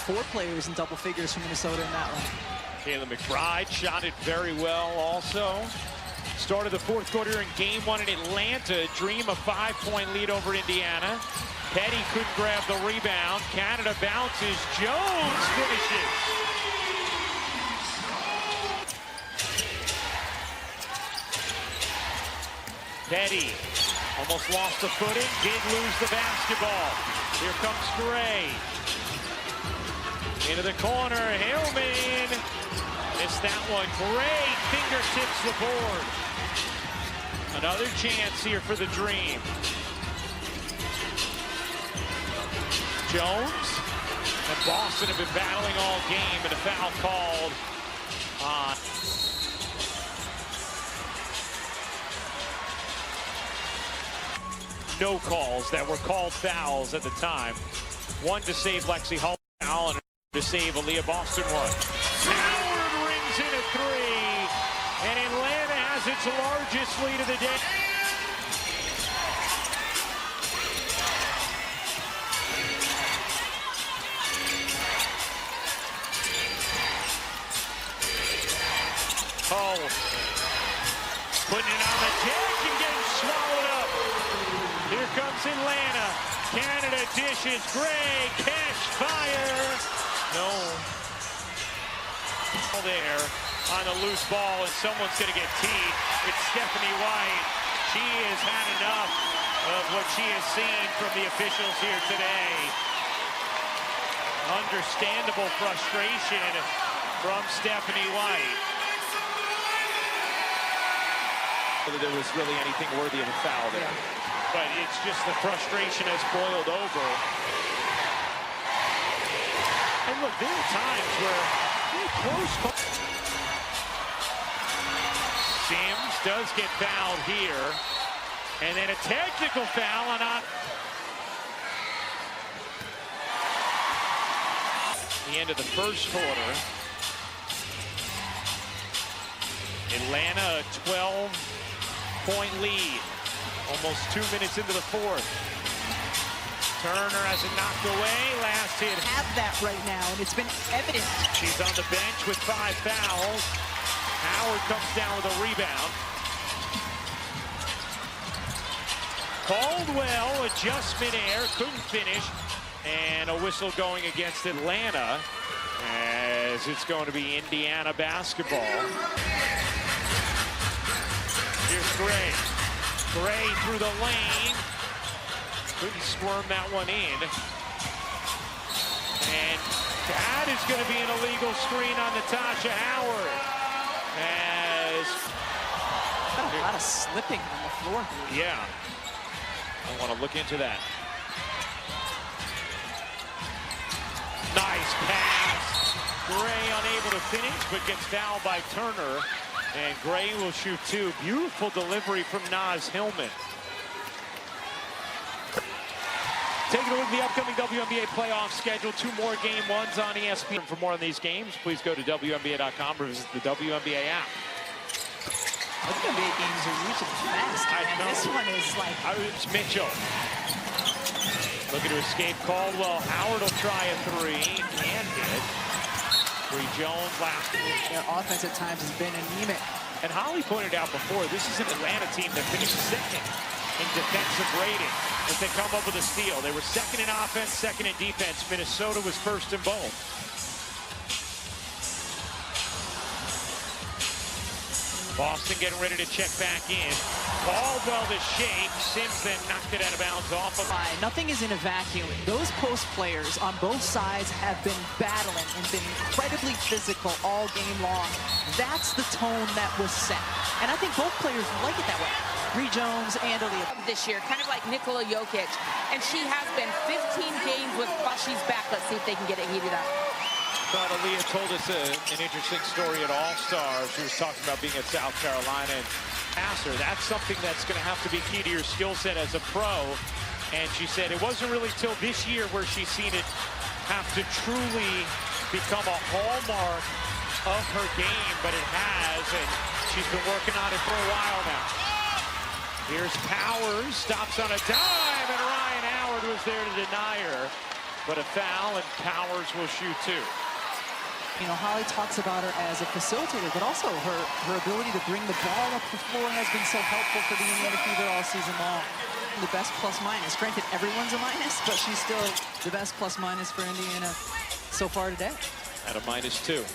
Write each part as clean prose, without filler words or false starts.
4 players in double figures from Minnesota in that one. Kayla McBride shot it very well also. Started the fourth quarter in game 1 in Atlanta. Dream a 5-point lead over Indiana. Petty couldn't grab the rebound. Canada bounces. Jones finishes. Petty almost lost the footing. Did lose the basketball. Here comes Gray. Into the corner. Hillman. Missed that one. Gray fingertips the board. Another chance here for the Dream. Jones and Boston have been battling all game, and a foul called on. No calls that were called fouls at the time. One to save Lexi Hull foul and to save Aaliyah Boston one. Howard rings in a 3, and Atlanta has its largest lead of the day. Hull putting it on the deck and getting swallowed up. Here comes Atlanta. Canada dishes. Gray, catch, fire. No. There on the loose ball, and someone's going to get teed. It's Stephanie White. She has had enough of what she has seen from the officials here today. Understandable frustration from Stephanie White. Whether there was really anything worthy of a foul there. Yeah. But it's just the frustration has boiled over. And look, there are times where close. Sims does get fouled here. And then a technical foul on the end of the first quarter. Atlanta, a 12-point lead. Almost 2 minutes into the fourth. Turner has it knocked away. Last hit. Have that right now, and it's been evident. She's on the bench with 5 fouls. Howard comes down with a rebound. Caldwell, adjustment air, couldn't finish. And a whistle going against Atlanta, as it's going to be Indiana basketball. Here's Gray. Gray through the lane. Couldn't squirm that one in. And that is going to be an illegal screen on Natasha Howard. As a lot of slipping on the floor here. Yeah. I want to look into that. Nice pass. Gray unable to finish, but gets fouled by Turner. And Gray will shoot 2. Beautiful delivery from Naz Hillman. Taking a look at the upcoming WNBA playoff schedule. 2 more game 1s on ESPN. For more on these games, please go to WNBA.com or visit the WNBA app. WNBA games are usually fast. And this one is like... It's Mitchell. Looking to escape Caldwell. Howard will try a 3. And hit. Bree Jones last week. Their offense at times has been anemic. And Holly pointed out before, this is an Atlanta team that finished 2nd in defensive rating as they come up with a steal. They were 2nd in offense, 2nd in defense. Minnesota was 1st in both. Boston getting ready to check back in. Caldwell to shake. Sims then knocked it out of bounds off of. Nothing is in a vacuum. Those post players on both sides have been battling and been incredibly physical all game long. That's the tone that was set. And I think both players like it that way. Bree Jones and Aaliyah. This year, kind of like Nikola Jokic. And she has been 15 games with Bushy's back. Let's see if they can get it heated up. Thought Aaliyah told us an interesting story at All-Star. She was talking about being at South Carolina and passer. That's something that's going to have to be key to your skill set as a pro. And she said it wasn't really till this year where she's seen it have to truly become a hallmark of her game, but it has, and she's been working on it for a while now. Here's Powers, stops on a dime, and Ryan Howard was there to deny her. but a foul, and Powers will shoot 2. You know, Holly talks about her as a facilitator, but also her ability to bring the ball up the floor has been so helpful for the Indiana Fever all season long. The best plus-minus. Granted, everyone's a minus, but she's still the best plus-minus for Indiana so far today. At a -2.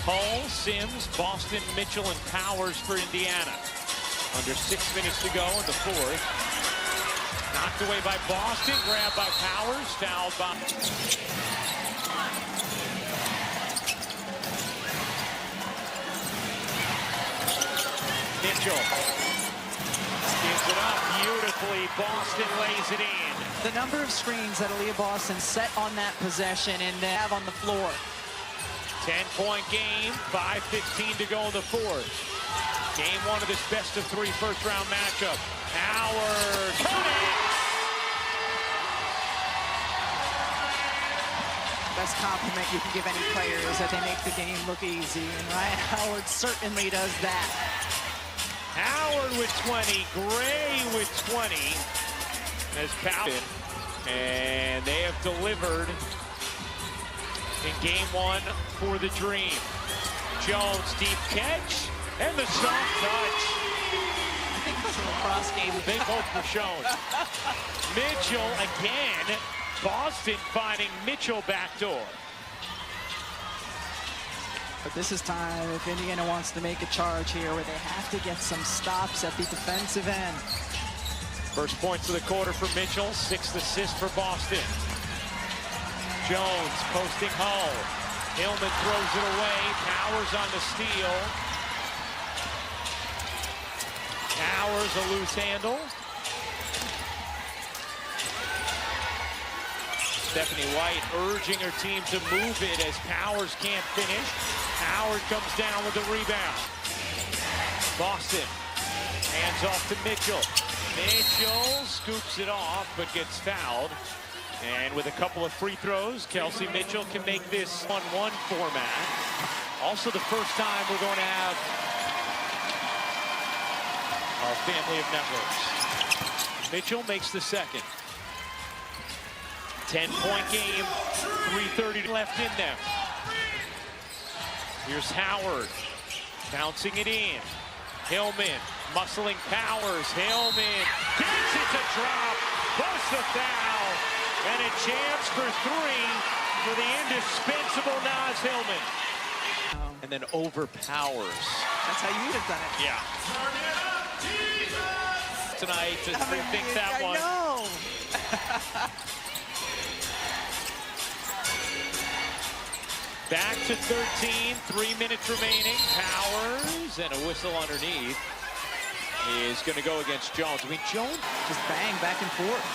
Hull, Sims, Boston, Mitchell, and Powers for Indiana. Under 6 minutes to go in the 4th. Knocked away by Boston, grabbed by Powers, fouled by... Mitchell gives it up beautifully. Boston lays it in. The number of screens that Aaliyah Boston set on that possession and have on the floor. 10-point game, 5:15 to go in the 4th. Game 1 of this best-of-3 first-round matchup. Howard connects. Best compliment you can give any player is that they make the game look easy, and Ryan Howard certainly does that. Howard with 20, Gray with 20 as Powell, and they have delivered in game 1 for the Dream. Jones deep catch and the soft touch. I think that's a cross game. Big hope for Jones. Mitchell again. Boston finding Mitchell backdoor. But this is time if Indiana wants to make a charge here where they have to get some stops at the defensive end. First points of the quarter for Mitchell, 6th assist for Boston. Jones posting Hull. Hillman throws it away. Powers on the steal. Powers a loose handle. Stephanie White urging her team to move it as Powers can't finish. Howard comes down with the rebound. Boston hands off to Mitchell. Mitchell scoops it off but gets fouled. And with a couple of free throws, Kelsey Mitchell can make this 1-1 format. Also the first time we're going to have our family of networks. Mitchell makes the second. 10-point game, 3:30 left in them. Here's Howard, bouncing it in. Hillman, muscling Powers. Hillman gets it to drop, busts the foul, and a chance for 3 for the indispensable Naz Hillman. And then over Powers. That's how you would have done it. Yeah. Tonight to rethink that one. I know. Back to 13, 3 minutes remaining. Powers and a whistle underneath is going to go against Jones. I mean, Jones just bang back and forth.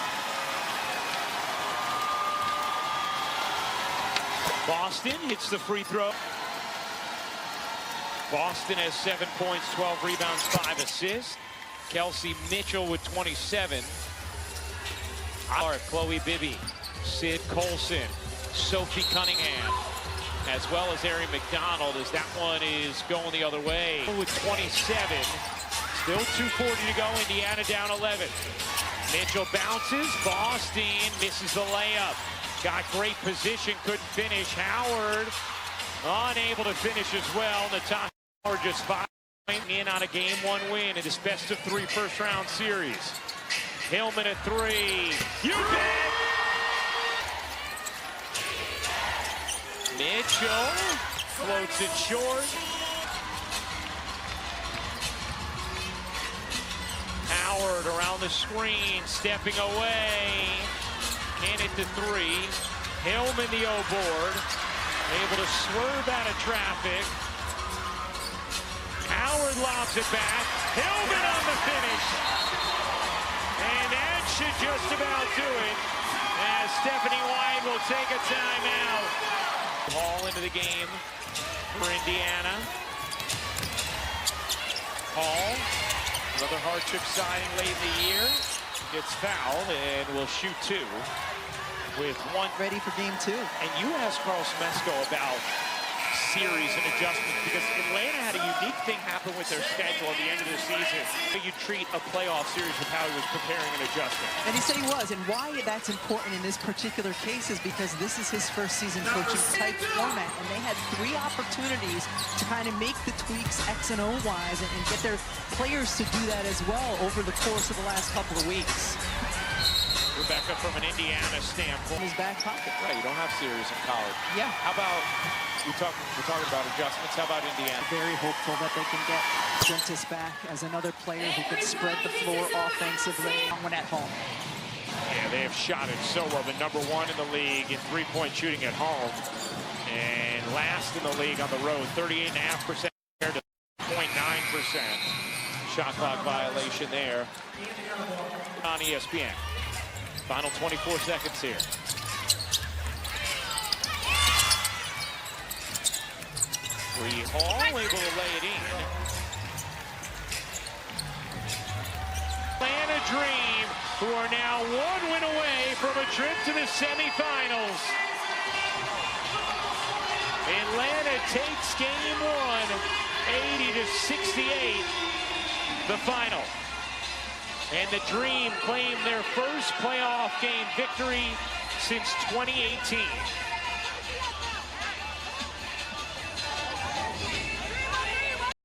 Boston hits the free throw. Boston has 7 points, 12 rebounds, 5 assists. Kelsey Mitchell with 27. Chloe Bibby, Sid Colson, Sophie Cunningham, as well as Ari McDonald, as that one is going the other way. With 27, still 2:40 to go, Indiana down 11. Mitchell bounces, Boston misses the layup. Got great position, couldn't finish. Howard unable to finish as well. Natasha Howard just 5 in on a game 1 win in this best-of-3 first-round series. Hillman at 3. You bet! Mitchell floats it short. Howard around the screen, stepping away. Can't hit the 3. Hillman the O-board. Able to swerve out of traffic. Howard lobs it back. Hillman on the finish. And that should just about do it, as Stephanie White will take a timeout. Hall into the game for Indiana. Hall, another hardship signing late in the year, gets fouled and will shoot 2 with 1. Ready for game 2. And you asked Carl Smesco about series and adjustments, because Atlanta had a unique thing happen with their schedule at the end of the season. You treat a playoff series with how he was preparing and adjusting. And he said he was, and why that's important in this particular case is because this is his first season coaching type format, and they had 3 opportunities to kind of make the tweaks X and O wise and get their players to do that as well over the course of the last couple of weeks. Rebecca, from an Indiana standpoint, In his back pocket. right? You don't have series in college. Yeah. How about we're talking about adjustments? How about Indiana? Very hopeful that they can get Gentis back as another player who could spread the floor offensively when at home. Yeah, they have shot it so well. The #1 in the league in three-point shooting at home, and last in the league on the road, 38.5% compared to 0.9%. Shot clock violation there on ESPN. Final 24 seconds here. Bree Hall able to lay it in. Atlanta Dream, who are now 1 win away from a trip to the semifinals. Atlanta takes game 1, 80-68, the final. And the Dream claim their first playoff game victory since 2018.